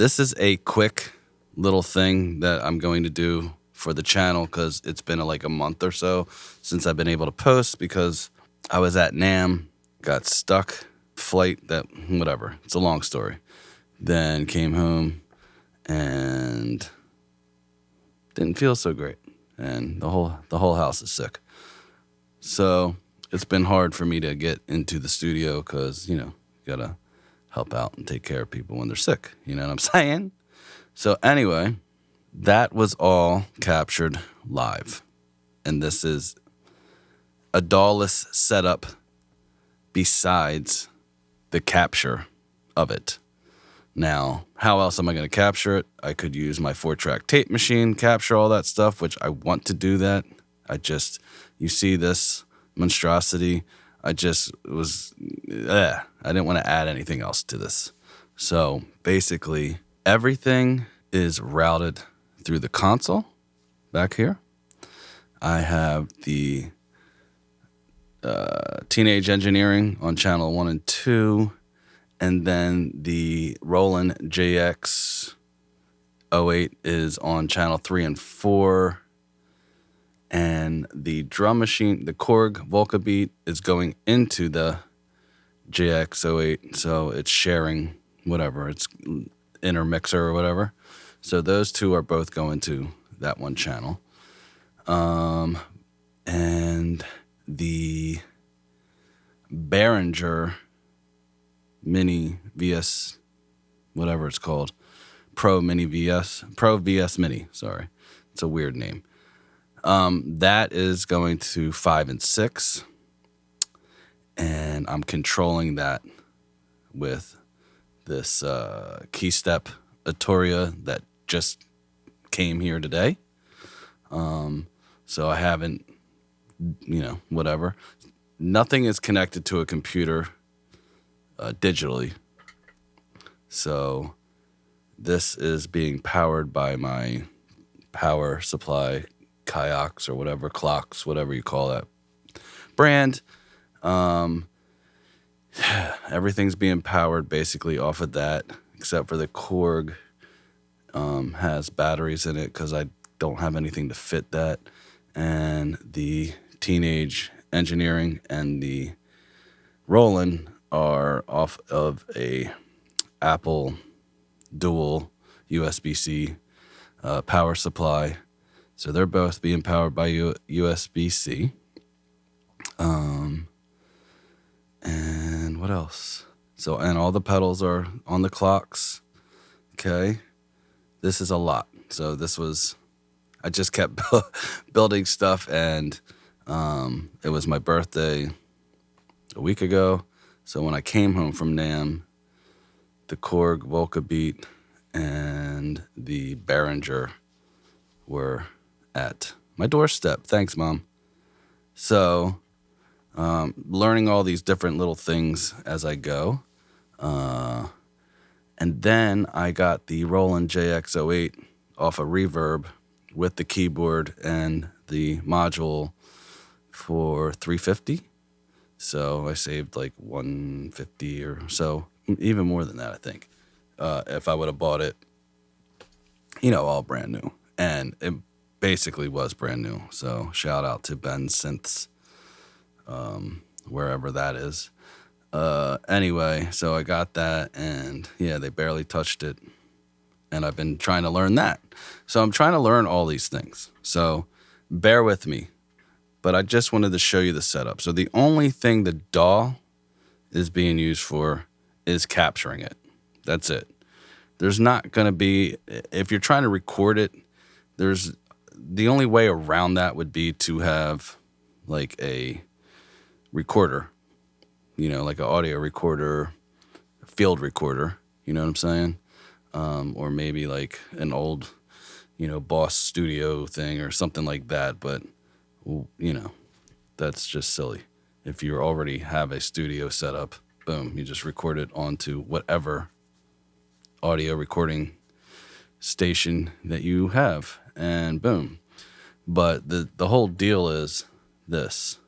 This is a quick little thing that I'm going to do for the channel because it's been like a month or so since I've been able to post because I was at NAMM, got stuck, flight, that whatever. It's a long story. Then came home and didn't feel so great, and the whole house is sick. So it's been hard for me to get into the studio because, you gotta help out and take care of people when they're sick. You know what I'm saying? So anyway, that was all captured live. And this is a Dawless setup besides the capture of it. Now, how else am I going to capture it? I could use my 4-track tape machine, capture all that stuff, which I want to do that. You see this monstrosity. I didn't want to add anything else to this. So basically, everything is routed through the console back here. I have the Teenage Engineering on channel 1 and 2, and then the Roland JX-08 is on channel 3 and 4. And the drum machine, the Korg Volca Beat, is going into the JX-08, so it's sharing whatever, it's intermixer or whatever. So those two are both going to that one channel. And the Behringer Mini VS, whatever it's called, Pro VS Mini, sorry. It's a weird name. That is going to 5 and 6, and I'm controlling that with this Keystep Arturia that just came here today. So I haven't, whatever. Nothing is connected to a computer digitally. So this is being powered by my power supply kayaks or whatever, clocks, whatever you call that brand. Everything's being powered basically off of that, except for the Korg has batteries in it because I don't have anything to fit that. And the Teenage Engineering and the Roland are off of a Apple dual USB-C power supply. So they're both being powered by USB-C. And what else? So, and all the pedals are on the clocks. Okay. This is a lot. So I just kept building stuff, and it was my birthday a week ago. So when I came home from NAMM, the Korg Volca Beat and the Behringer were at my doorstep. Thanks, Mom. So, learning all these different little things as I go. And then I got the Roland JX-08 off a Reverb with the keyboard and the module for $350. So I saved like $150 or so, even more than that, I think, if I would have bought it, all brand new. And it basically was brand new. So shout out to Ben's Synths, wherever that is. Anyway, so I got that, and yeah, they barely touched it. And I've been trying to learn that. So I'm trying to learn all these things. So bear with me. But I just wanted to show you the setup. So the only thing the DAW is being used for is capturing it. That's it. There's not going to be, if you're trying to record it, the only way around that would be to have like a recorder, like an audio recorder, field recorder, you know what I'm saying? Or maybe like an old, Boss Studio thing or something like that. But, that's just silly. If you already have a studio set up, boom, you just record it onto whatever audio recording station that you have, and boom. But the whole deal is this.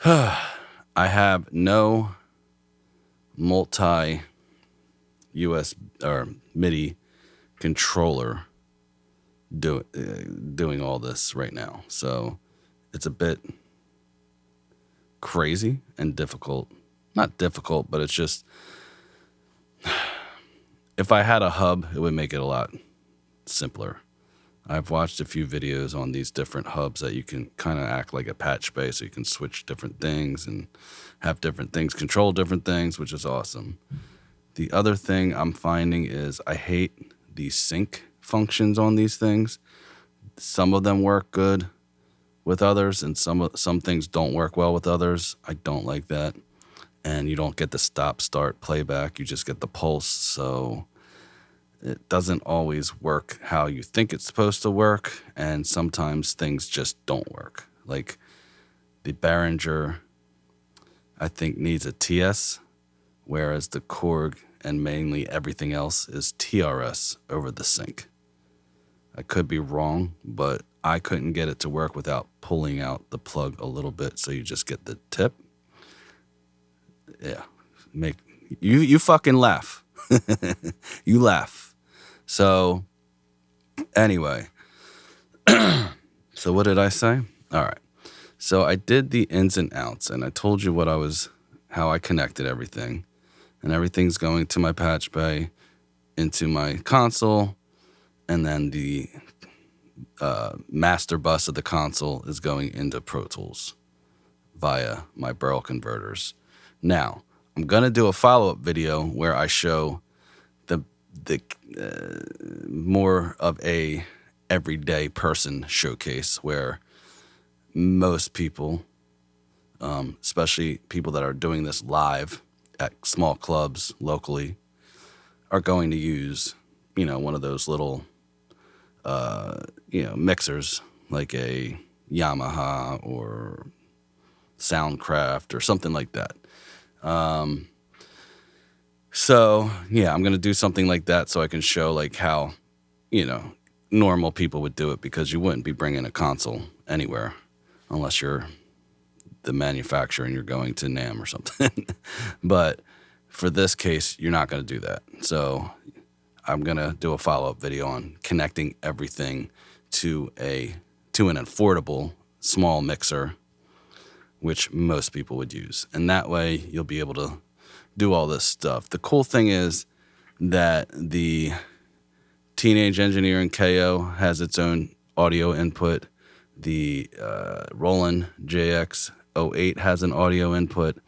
I have no multi US or MIDI controller doing all this right now. So it's a bit crazy and difficult. Not difficult, but it's just, if I had a hub, it would make it a lot simpler. I've watched a few videos on these different hubs that you can kind of act like a patch bay, so you can switch different things and have different things control different things, which is awesome. The other thing I'm finding is I hate the sync functions on these things. Some of them work good with others, and some things don't work well with others. I don't like that. And you don't get the stop, start, playback. You just get the pulse. So it doesn't always work how you think it's supposed to work. And sometimes things just don't work. Like the Behringer, I think, needs a TS, whereas the Korg and mainly everything else is TRS over the sync. I could be wrong, but I couldn't get it to work without pulling out the plug a little bit, so you just get the tip. Yeah, make you fucking laugh. You laugh. So anyway, so what did I say? All right. So I did the ins and outs, and I told you how I connected everything, and everything's going to my patch bay, into my console, and then the master bus of the console is going into Pro Tools via my barrel converters. Now, I'm going to do a follow-up video where I show the more of a everyday person showcase, where most people, especially people that are doing this live at small clubs locally, are going to use, one of those little, mixers like a Yamaha or Soundcraft or something like that. So yeah, I'm going to do something like that so I can show like how, normal people would do it, because you wouldn't be bringing a console anywhere unless you're the manufacturer and you're going to NAMM or something. But for this case, you're not going to do that. So I'm going to do a follow-up video on connecting everything to an affordable small mixer, which most people would use. And that way you'll be able to do all this stuff. The cool thing is that the Teenage Engineering KO has its own audio input. The Roland JX-08 has an audio input.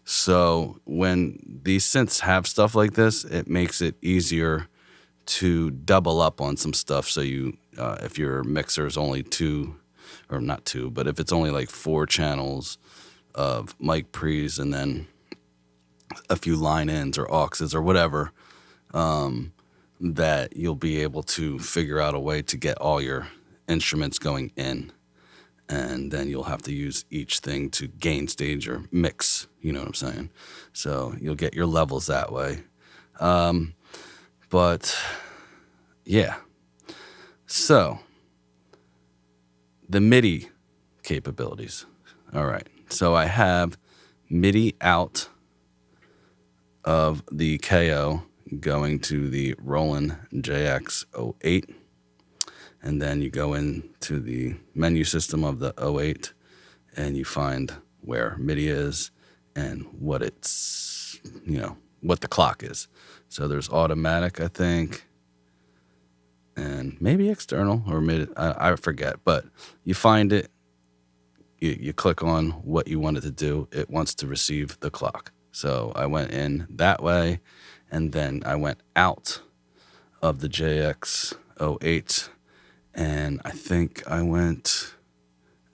So when these synths have stuff like this, it makes it easier to double up on some stuff. So you, if your mixer is only but if it's only like 4 channels of mic pre's and then a few line ins or auxes or whatever, that you'll be able to figure out a way to get all your instruments going in. And then you'll have to use each thing to gain stage or mix, you know what I'm saying? So you'll get your levels that way. But yeah. So the MIDI capabilities. All right. So I have MIDI out of the KO going to the Roland JX-08. And then you go into the menu system of the 08 and you find where MIDI is and what it's, what the clock is. So there's automatic, I think, and maybe external or MIDI, I forget. But you find it, you click on what you want it to do. It wants to receive the clock. So I went in that way, and then I went out of the JX-08. And I think I went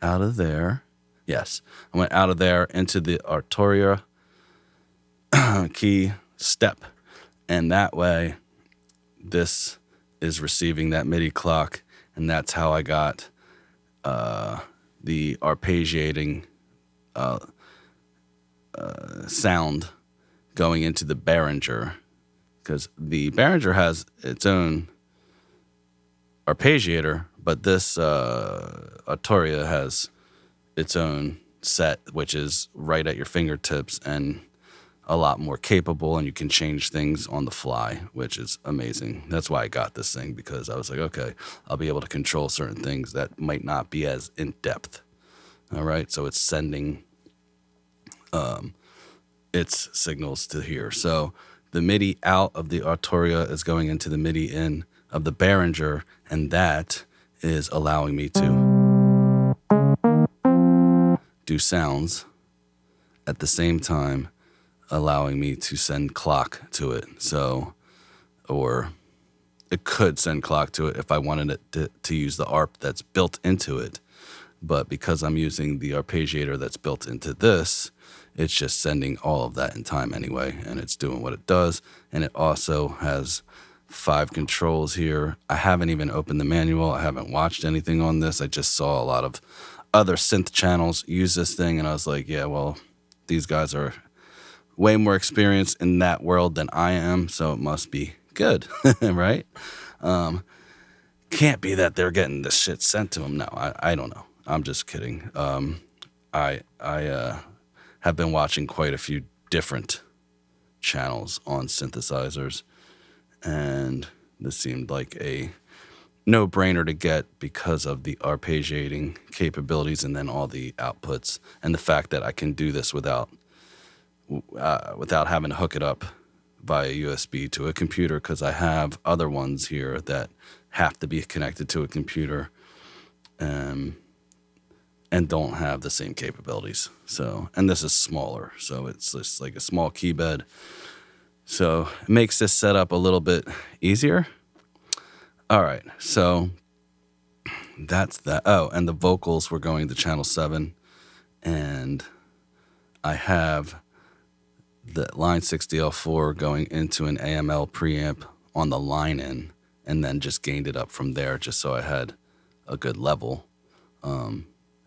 out of there. Yes, I went out of there into the Arturia key step. And that way, this is receiving that MIDI clock. And that's how I got the arpeggiating sound going into the Behringer. Because the Behringer has its own arpeggiator, but this Arturia has its own set, which is right at your fingertips, and a lot more capable, and you can change things on the fly, which is amazing. That's why I got this thing, because I was like, okay, I'll be able to control certain things that might not be as in depth. All right, so it's sending its signals to here. So the MIDI out of the Arturia is going into the MIDI in of the Behringer, and that is allowing me to do sounds at the same time, allowing me to send clock to it. So, or it could send clock to it if I wanted it to use the ARP that's built into it. But because I'm using the arpeggiator that's built into this, it's just sending all of that in time anyway, and it's doing what it does. And it also has 5 controls here. I haven't even opened the manual. I haven't watched anything on this. I just saw a lot of other synth channels use this thing, and I was like, yeah, well, these guys are way more experienced in that world than I am, so it must be good, right? Can't be that they're getting this shit sent to them. No, I don't know. I'm just kidding. I have been watching quite a few different channels on synthesizers, and this seemed like a no-brainer to get because of the arpeggiating capabilities and then all the outputs, and the fact that I can do this without having to hook it up via USB to a computer, because I have other ones here that have to be connected to a computer and don't have the same capabilities. So, and this is smaller, so it's just like a small key bed. So it makes this setup a little bit easier. All right, so that's that. Oh, and the vocals were going to channel 7, and I have the line 6DL4 going into an AML preamp on the line in, and then just gained it up from there just so I had a good level.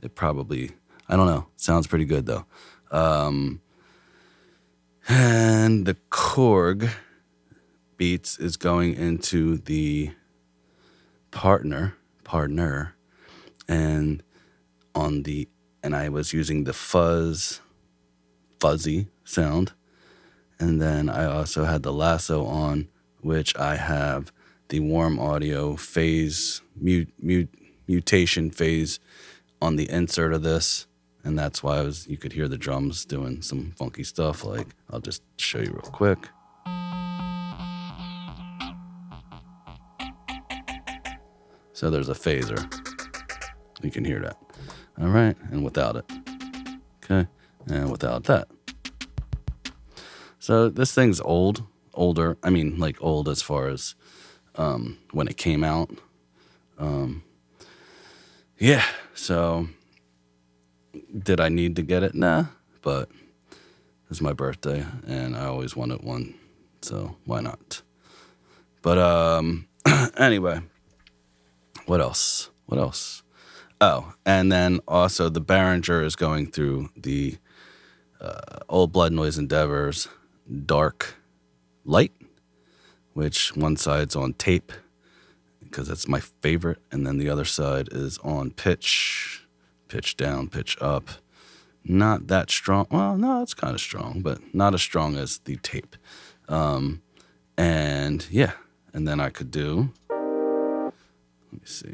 It probably, I don't know, sounds pretty good though. And the Korg Beats is going into the partner, and I was using the fuzzy sound. And then I also had the lasso on, which I have the warm audio phase, mutation phase on the insert of this. And that's why you could hear the drums doing some funky stuff. Like, I'll just show you real quick. So there's a phaser. You can hear that. All right. And without it. Okay. And without that. So this thing's older. I mean, like old as far as when it came out. Yeah, so did I need to get it? Nah, but it's my birthday, and I always wanted one, so why not? But anyway, what else? Oh, and then also the Behringer is going through the Old Blood Noise Endeavors Dark Light, which one side's on tape, because that's my favorite, and then the other side is on pitch down, pitch up. Not that strong. Well, no, it's kind of strong, but not as strong as the tape. And yeah, and then I could do, let me see.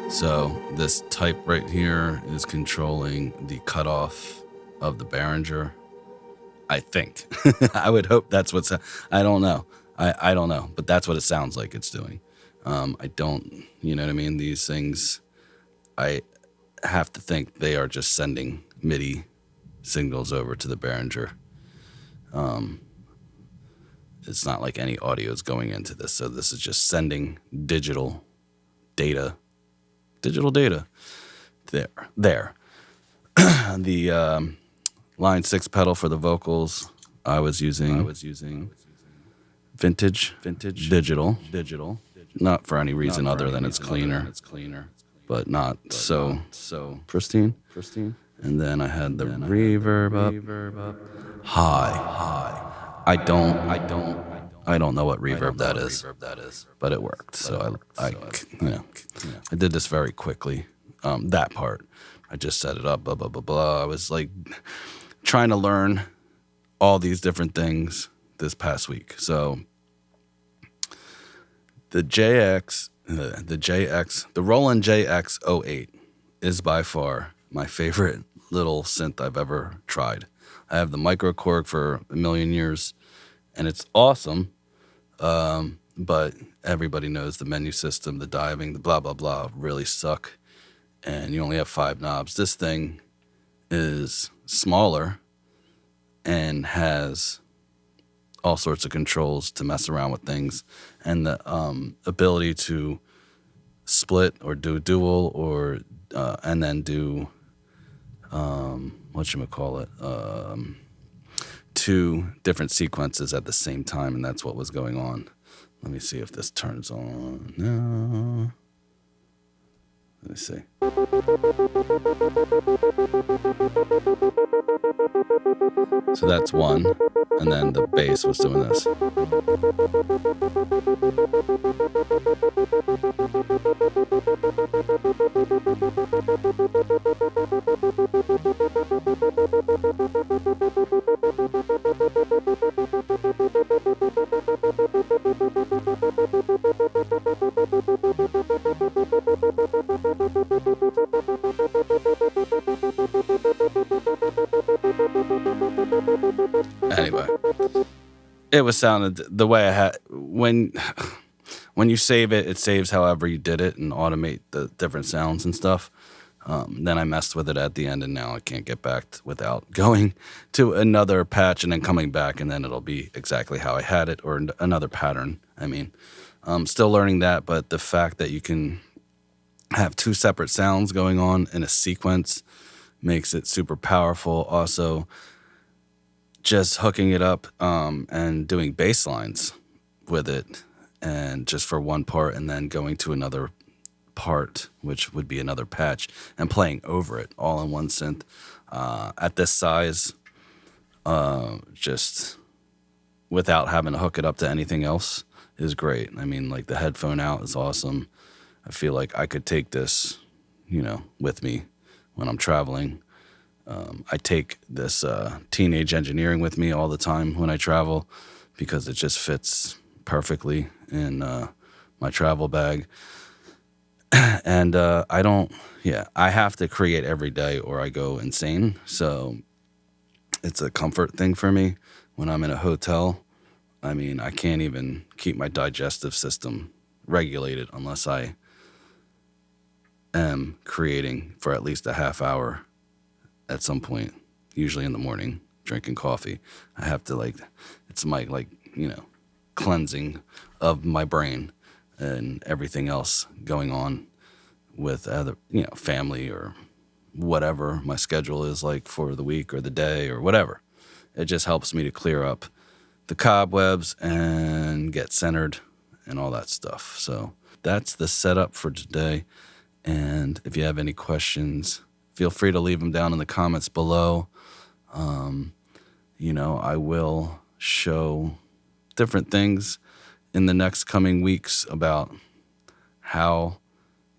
So this type right here is controlling the cutoff of the Behringer. I think. I would hope that's what's... I don't know. I don't know. But that's what it sounds like it's doing. I don't... You know what I mean? These things, I have to think they are just sending MIDI signals over to the Behringer. It's not like any audio is going into this. So this is just sending digital data. There. The line 6 pedal for the vocals, I was using vintage digital. Not for any reason other than it's cleaner, but not so pristine. And then I had the reverb up. high. I don't know what reverb that is, but it worked. So I did this very quickly. That part, I just set it up. Blah blah blah blah. I was like trying to learn all these different things this past week. So the Roland JX-08 is by far my favorite little synth I've ever tried. I have the micro Korg for a million years, and it's awesome. But everybody knows the menu system, the diving, the blah, blah, blah really suck. And you only have 5 knobs. This thing is smaller and has all sorts of controls to mess around with things. And the ability to split or do dual or and then do two different sequences at the same time, and that's what was going on. Let me see if this turns on. No. Let me see. So that's one, and then the bass was doing this. Anyway, it was sounded the way I had when you save it, it saves however you did it and automate the different sounds and stuff. Then I messed with it at the end, and now I can't get back without going to another patch and then coming back, and then it'll be exactly how I had it or another pattern. I mean, I'm still learning that, but the fact that you can have 2 separate sounds going on in a sequence makes it super powerful. Also, just hooking it up and doing bass lines with it, and just for one part, and then going to another part, which would be another patch, and playing over it all in one synth at this size, just without having to hook it up to anything else is great. I mean, like the headphone out is awesome. I feel like I could take this, with me when I'm traveling. I take this Teenage Engineering with me all the time when I travel because it just fits perfectly in my travel bag. And I have to create every day or I go insane. So it's a comfort thing for me when I'm in a hotel. I mean, I can't even keep my digestive system regulated unless I am creating for at least a half hour at some point, usually in the morning, drinking coffee. I have to it's my cleansing of my brain and everything else going on with other, family or whatever my schedule is like for the week or the day or whatever. It just helps me to clear up the cobwebs and get centered and all that stuff. So that's the setup for today. And if you have any questions, feel free to leave them down in the comments below. I will show different things in the next coming weeks about how,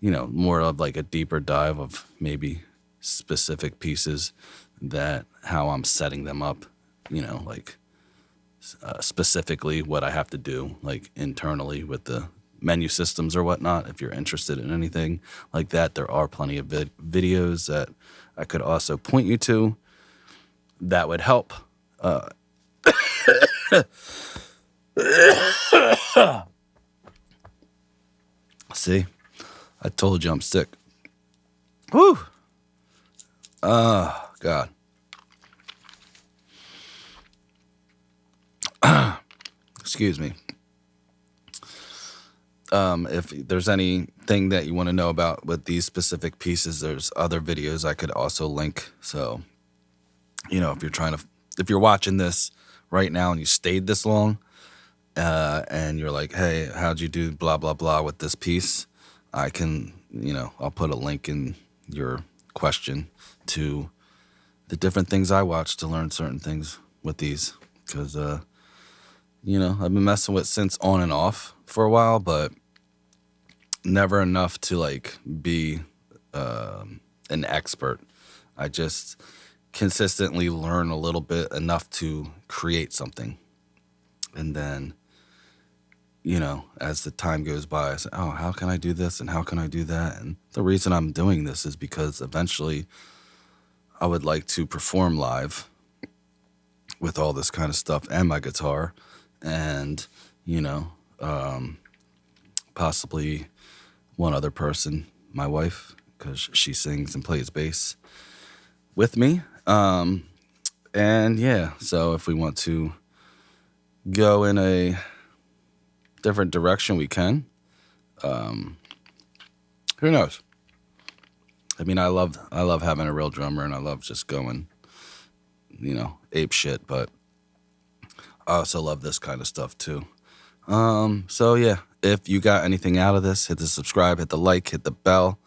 more of like a deeper dive of maybe specific pieces that how I'm setting them up, specifically what I have to do like internally with the menu systems or whatnot. If you're interested in anything like that, there are plenty of videos that I could also point you to that would help. See, I told you I'm sick. Whew. Oh, God. Excuse me. If there's anything that you want to know about with these specific pieces, there's other videos I could also link. So, if you're watching this right now and you stayed this long, and you're like, hey, how'd you do blah, blah, blah with this piece? I can, I'll put a link in your question to the different things I watch to learn certain things with these because, you know, I've been messing with synths on and off for a while, but never enough to like be an expert. I just consistently learn a little bit enough to create something. And then, you know, as the time goes by, I say, oh, how can I do this and how can I do that? And the reason I'm doing this is because eventually I would like to perform live with all this kind of stuff and my guitar and, you know, possibly one other person, my wife, because she sings and plays bass with me. And yeah, so if we want to go in a different direction, we can. Who knows? I mean, I love having a real drummer, and I love just going, you know, ape shit. But I also love this kind of stuff too. So yeah, if you got anything out of this, hit the subscribe, hit the like, hit the bell,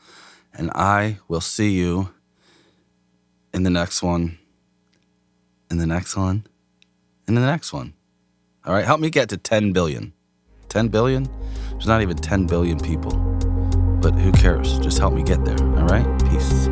and I will see you in the next one, in the next one, in the next one. All right, help me get to 10 billion. 10 billion? There's not even 10 billion people. But who cares? Just help me get there, all right? Peace.